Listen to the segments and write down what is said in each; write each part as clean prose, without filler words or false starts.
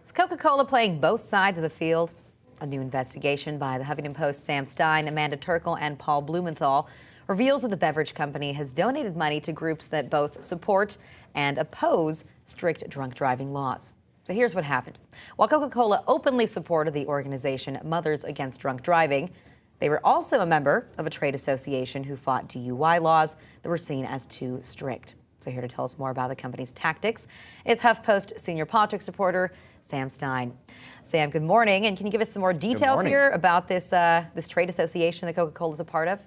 Is Coca-Cola playing both sides of the field? A new investigation by the Huffington Post's Sam Stein, Amanda Turkle, and Paul Blumenthal reveals that the beverage company has donated money to groups that both support and oppose strict drunk driving laws. So here's what happened. While Coca-Cola openly supported the organization Mothers Against Drunk Driving, they were also a member of a trade association who fought DUI laws that were seen as too strict. So here to tell us more about the company's tactics is Huff Post senior politics reporter Sam Stein. Sam, good morning, and can you give us some more details here about this this trade association that Coca-Cola is a part of?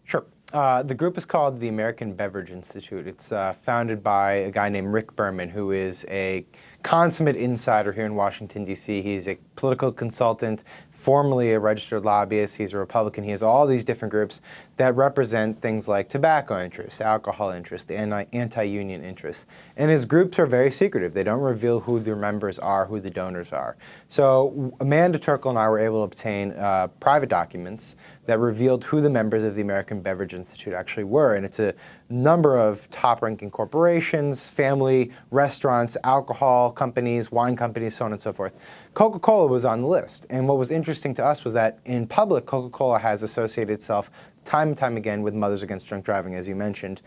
Sure. The group is called the American Beverage Institute. It's founded by a guy named Rick Berman, who is a consummate insider here in Washington, D.C. He's a political consultant, formerly a registered lobbyist. He's a Republican. He has all these different groups that represent things like tobacco interests, alcohol interests, anti-union interests. And his groups are very secretive. They don't reveal who their members are, who the donors are. So Amanda Turkle and I were able to obtain private documents that revealed who the members of the American Beverage Institute actually were. And it's a number of top-ranking corporations, family restaurants, alcohol companies, wine companies, so on and so forth. Coca-Cola was on the list. And what was interesting to us was that in public, Coca-Cola has associated itself time and time again with Mothers Against Drunk Driving, as you mentioned.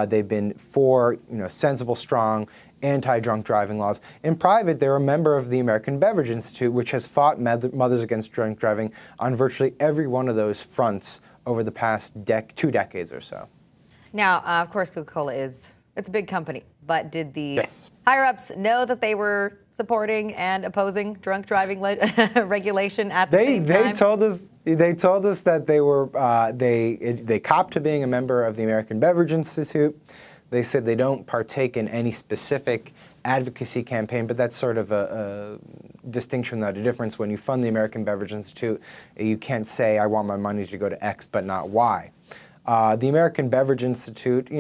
They've been for sensible, strong, anti-drunk driving laws. In private, they're a member of the American Beverage Institute, which has fought Mothers Against Drunk Driving on virtually every one of those fronts over the past 2 decades or so. Now, of course, Coca-Cola it's a big company, but did the higher-ups know that they were supporting and opposing drunk driving regulation at the same time? They told us that they were they copped to being a member of the American Beverage Institute. They said they don't partake in any specific advocacy campaign, but that's sort of a distinction without a difference. When you fund the American Beverage Institute, you can't say, I want my money to go to X, but not Y. The American Beverage Institute,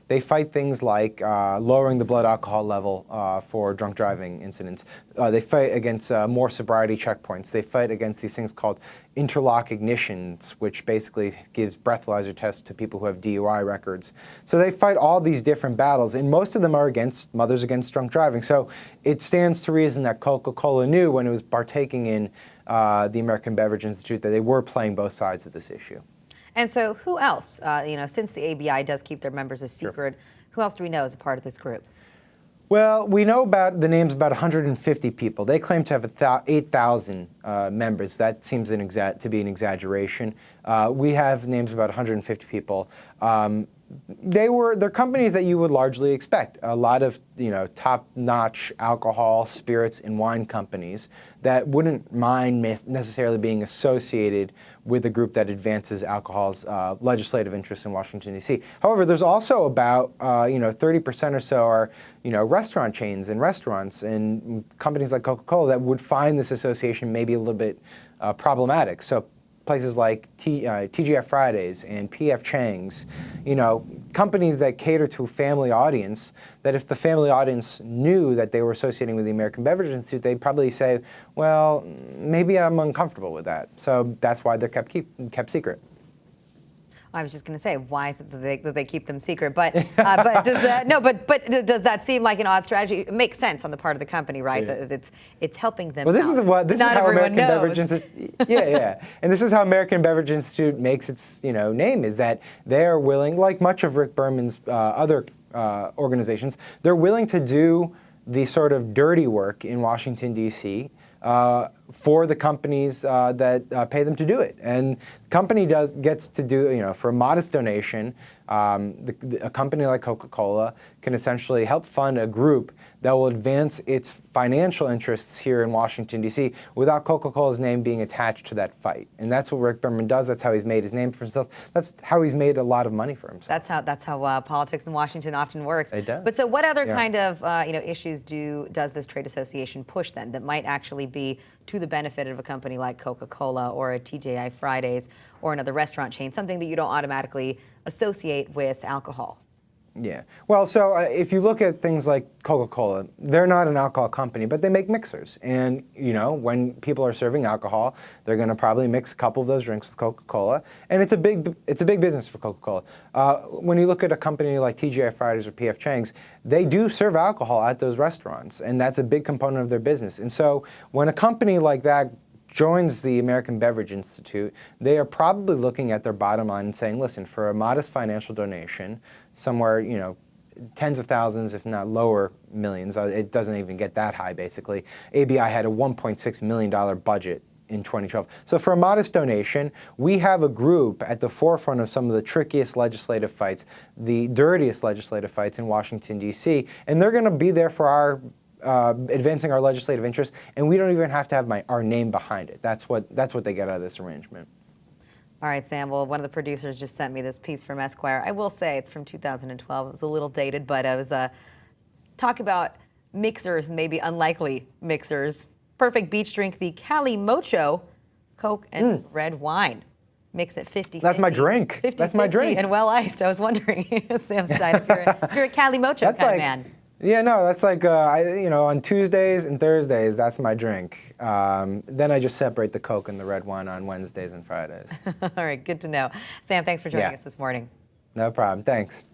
they fight things like lowering the blood alcohol level for drunk driving incidents. They fight against more sobriety checkpoints. They fight against these things called interlock ignitions, which basically gives breathalyzer tests to people who have DUI records. So they fight all these different battles, and most of them are against Mothers Against Drunk Driving. So it stands to reason that Coca-Cola knew when it was partaking in the American Beverage Institute that they were playing both sides of this issue. And so who else, since the ABI does keep their members a secret, who else do we know is a part of this group? Well, we know about the names about 150 people. They claim to have 8,000 members. That seems to be an exaggeration. We have names of about 150 people. They're companies that you would largely expect. A lot of top-notch alcohol, spirits, and wine companies that wouldn't mind necessarily being associated with a group that advances alcohol's legislative interests in Washington, D.C. However, there's also about 30% or so are restaurant chains and restaurants and companies like Coca-Cola that would find this association maybe a little bit problematic. So places like TGF Fridays and PF Chang's, companies that cater to a family audience, that if the family audience knew that they were associating with the American Beverage Institute, they'd probably say, well, maybe I'm uncomfortable with that. So that's why they're kept secret. I was just going to say, why is it that they keep them secret? But does that seem like an odd strategy? It makes sense on the part of the company, right? Yeah. That it's helping them. Well, this is how American Beverage Institute. And this is how American Beverage Institute makes its name, is that they are willing, like much of Rick Berman's other organizations, they're willing to do the sort of dirty work in Washington, D.C. For the companies that pay them to do it. And the company gets to do, for a modest donation, a company like Coca-Cola can essentially help fund a group that will advance its financial interests here in Washington, D.C. without Coca-Cola's name being attached to that fight. And that's what Rick Berman does. That's how he's made his name for himself. That's how he's made a lot of money for himself. That's how politics in Washington often works. It does. But so what other kind of issues does this trade association push then that might actually be to the benefit of a company like Coca-Cola or a TGI Fridays or another restaurant chain, something that you don't automatically associate with alcohol? Yeah. Well, so if you look at things like Coca-Cola, they're not an alcohol company, but they make mixers. And, when people are serving alcohol, they're going to probably mix a couple of those drinks with Coca-Cola. And it's a big business for Coca-Cola. When you look at a company like TGI Fridays or P.F. Chang's, they do serve alcohol at those restaurants. And that's a big component of their business. And so when a company like that joins the American Beverage Institute, they are probably looking at their bottom line and saying, listen, for a modest financial donation, somewhere, tens of thousands, if not lower millions, it doesn't even get that high, basically. ABI had a $1.6 million budget in 2012. So for a modest donation, we have a group at the forefront of some of the trickiest legislative fights, the dirtiest legislative fights in Washington, D.C., and they're going to be there for our advancing our legislative interests, and we don't even have to have our name behind it. That's what they get out of this arrangement. All right, Sam. Well, one of the producers just sent me this piece from Esquire. I will say it's from 2012. It was a little dated, but it was talk about mixers, maybe unlikely mixers. Perfect beach drink, the Cali Mocho, Coke and red wine. Mix it 50-50. That's my drink. 50, That's my drink. And well iced. I was wondering, Sam Stein, if you're a Cali Mocho kind of man. Yeah, no, that's like, on Tuesdays and Thursdays, that's my drink. Then I just separate the Coke and the red wine on Wednesdays and Fridays. All right, good to know. Sam, thanks for joining us this morning. No problem. Thanks.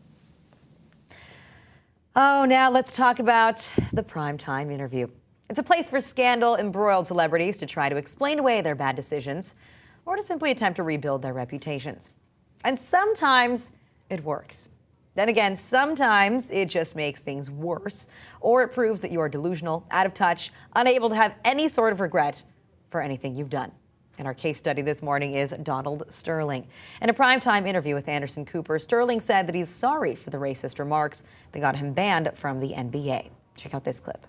Oh, now let's talk about the primetime interview. It's a place for scandal-embroiled celebrities to try to explain away their bad decisions or to simply attempt to rebuild their reputations. And sometimes it works. Then again, sometimes it just makes things worse, or it proves that you are delusional, out of touch, unable to have any sort of regret for anything you've done. And our case study this morning is Donald Sterling. In a primetime interview with Anderson Cooper, Sterling said that he's sorry for the racist remarks that got him banned from the NBA. Check out this clip.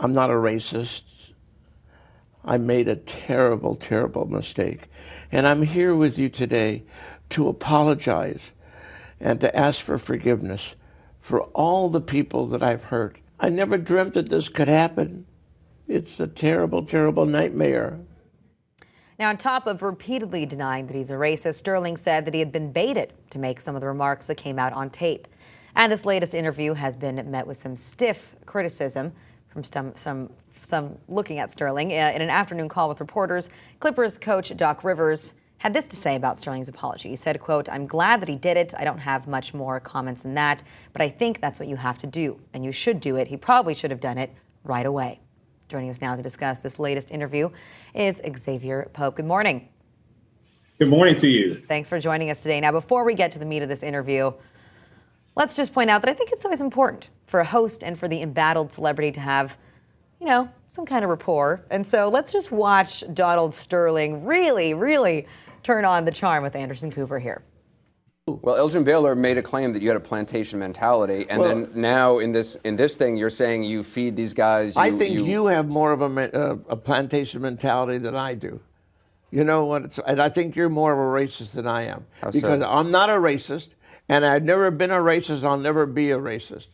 I'm not a racist. I made a terrible, terrible mistake. And I'm here with you today to apologize and to ask for forgiveness for all the people that I've hurt. I never dreamt that this could happen. It's a terrible, terrible nightmare. Now, on top of repeatedly denying that he's a racist, Sterling said that he had been baited to make some of the remarks that came out on tape. And this latest interview has been met with some stiff criticism from some looking at Sterling. In an afternoon call with reporters, Clippers coach Doc Rivers had this to say about Sterling's apology. He said, quote, "I'm glad that he did it. I don't have much more comments than that, but I think that's what you have to do, and you should do it. He probably should have done it right away." Joining us now to discuss this latest interview is Exavier Pope. Good morning. Good morning to you. Thanks for joining us today. Now, before we get to the meat of this interview, let's just point out that I think it's always important for a host and for the embattled celebrity to have, some kind of rapport. And so let's just watch Donald Sterling really turn on the charm with Anderson Cooper here. Well, Elgin Baylor made a claim that you had a plantation mentality, and then now in this thing, you're saying you feed these guys. I think you have more of a plantation mentality than I do. You know what? And I think you're more of a racist than I am. How because so? I'm not a racist, and I've never been a racist, and I'll never be a racist.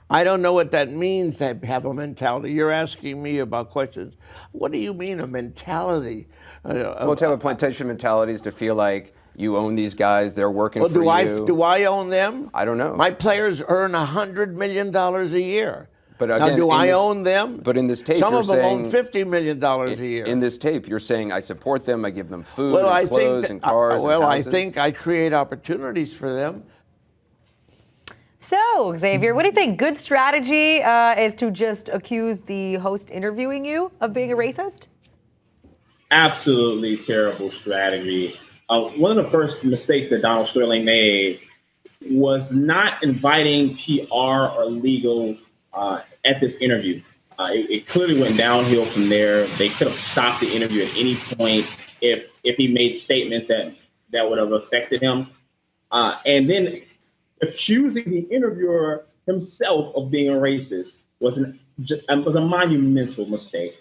I don't know what that means to have a mentality. You're asking me about questions. What do you mean a mentality? Well, to have a plantation mentality is to feel like you own these guys, they're working for you. Do I own them? I don't know. My players earn $100 million a year. But again, now, do I own them? But in this tape, some you're of them saying own $50 million a year. In this tape, you're saying I support them, I give them food, and clothes, and cars, and houses. I think I create opportunities for them. So, Xavier, what do you think? Good strategy is to just accuse the host interviewing you of being a racist? Absolutely terrible strategy. One of the first mistakes that Donald Sterling made was not inviting PR or legal at this interview. It clearly went downhill from there. They could have stopped the interview at any point if he made statements that would have affected him. And then accusing the interviewer himself of being a racist was a monumental mistake.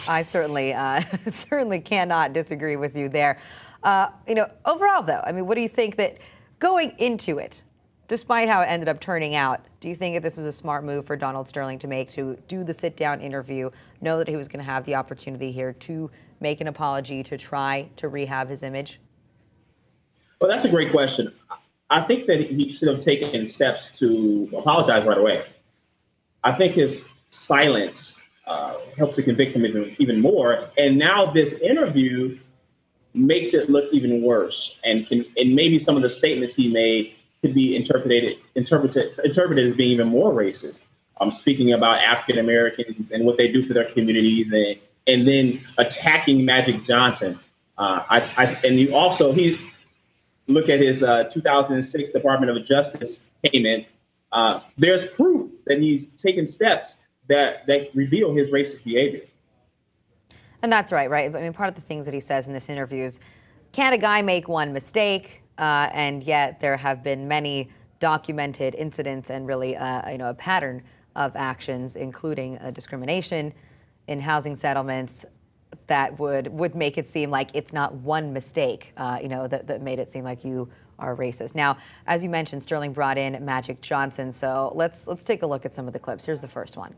I certainly cannot disagree with you there. Overall, though, I mean, what do you think that going into it, despite how it ended up turning out, do you think that this was a smart move for Donald Sterling to make, to do the sit-down interview, know that he was going to have the opportunity here to make an apology, to try to rehab his image? Well, that's a great question. I think that he should have taken steps to apologize right away. I think his silence helped to convict him even more. And now this interview makes it look even worse. And maybe some of the statements he made could be interpreted as being even more racist. I'm speaking about African Americans and what they do for their communities, and then attacking Magic Johnson. And he look at his 2006 Department of Justice payment. There's proof that he's taken steps that reveal his racist behavior. And that's right? I mean, part of the things that he says in this interview is, can a guy make one mistake? And yet there have been many documented incidents and really, a pattern of actions, including discrimination in housing settlements, that would make it seem like it's not one mistake, that made it seem like you are racist. Now, as you mentioned, Sterling brought in Magic Johnson, so let's take a look at some of the clips. Here's the first one.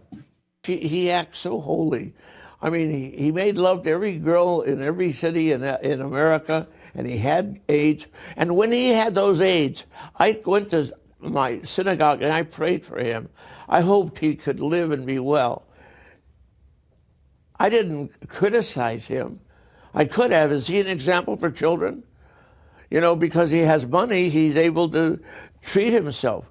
He acts so holy. I mean, he made love to every girl in every city in America, and he had AIDS. And when he had those AIDS, I went to my synagogue and I prayed for him. I hoped he could live and be well. I didn't criticize him. I could have. Is he an example for children? Because he has money, he's able to treat himself.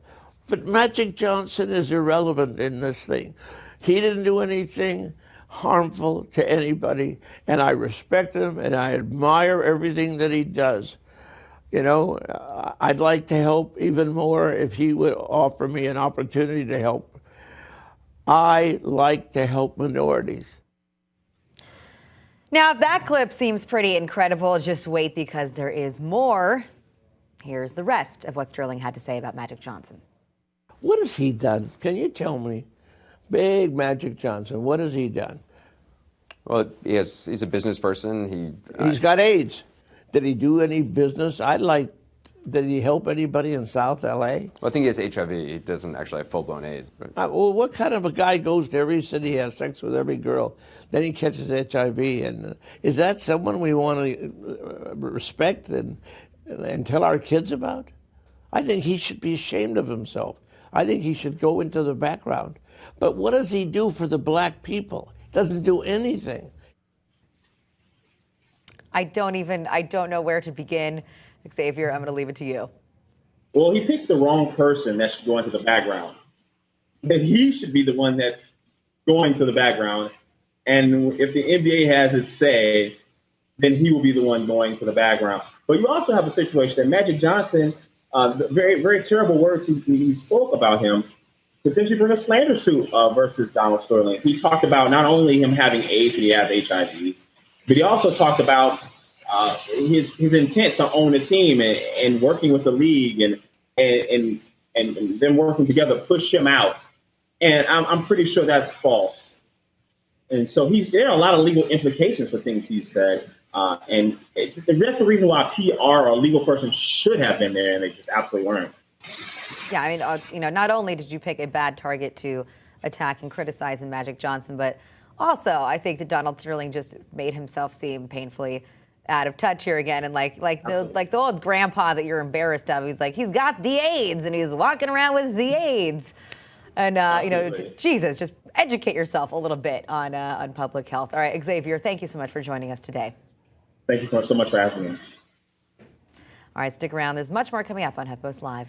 But Magic Johnson is irrelevant in this thing. He didn't do anything harmful to anybody, and I respect him and I admire everything that he does. I'd like to help even more if he would offer me an opportunity to help. I like to help minorities. Now, if that clip seems pretty incredible, just wait, because there is more. Here's the rest of what Sterling had to say about Magic Johnson. What has he done? Can you tell me? Big Magic Johnson, what has he done? Well, he's a business person. He's got AIDS. Did he do any business? Did he help anybody in South LA? Well, I think he has HIV. He doesn't actually have full-blown AIDS. But. Well, what kind of a guy goes to every city, has sex with every girl, then he catches HIV? And is that someone we want to respect and tell our kids about? I think he should be ashamed of himself. I think he should go into the background. But what does he do for the black people? Doesn't do anything. I don't know where to begin. Exavier, I'm going to leave it to you. Well, he picked the wrong person that should go into the background. That he should be the one that's going to the background. And if the NBA has its say, then he will be the one going to the background. But you also have a situation that Magic Johnson, the very, very terrible words he spoke about him, potentially bring a slander suit versus Donald Sterling. He talked about not only him having AIDS, but he has HIV, but he also talked about his intent to own a team and working with the league and them working together, push him out. And I'm pretty sure that's false. And so there are a lot of legal implications for things he said. And that's the reason why PR or a legal person should have been there, and they just absolutely weren't. Yeah, I mean, not only did you pick a bad target to attack and criticize in Magic Johnson, but also I think that Donald Sterling just made himself seem painfully out of touch here again, and like the old grandpa that you're embarrassed of. He's like, he's got the AIDS and he's walking around with the AIDS, and Jesus, just educate yourself a little bit on public health. All right, Exavier, thank you so much for joining us today. Thank you so much for having me. All right, stick around. There's much more coming up on Huff Post Live.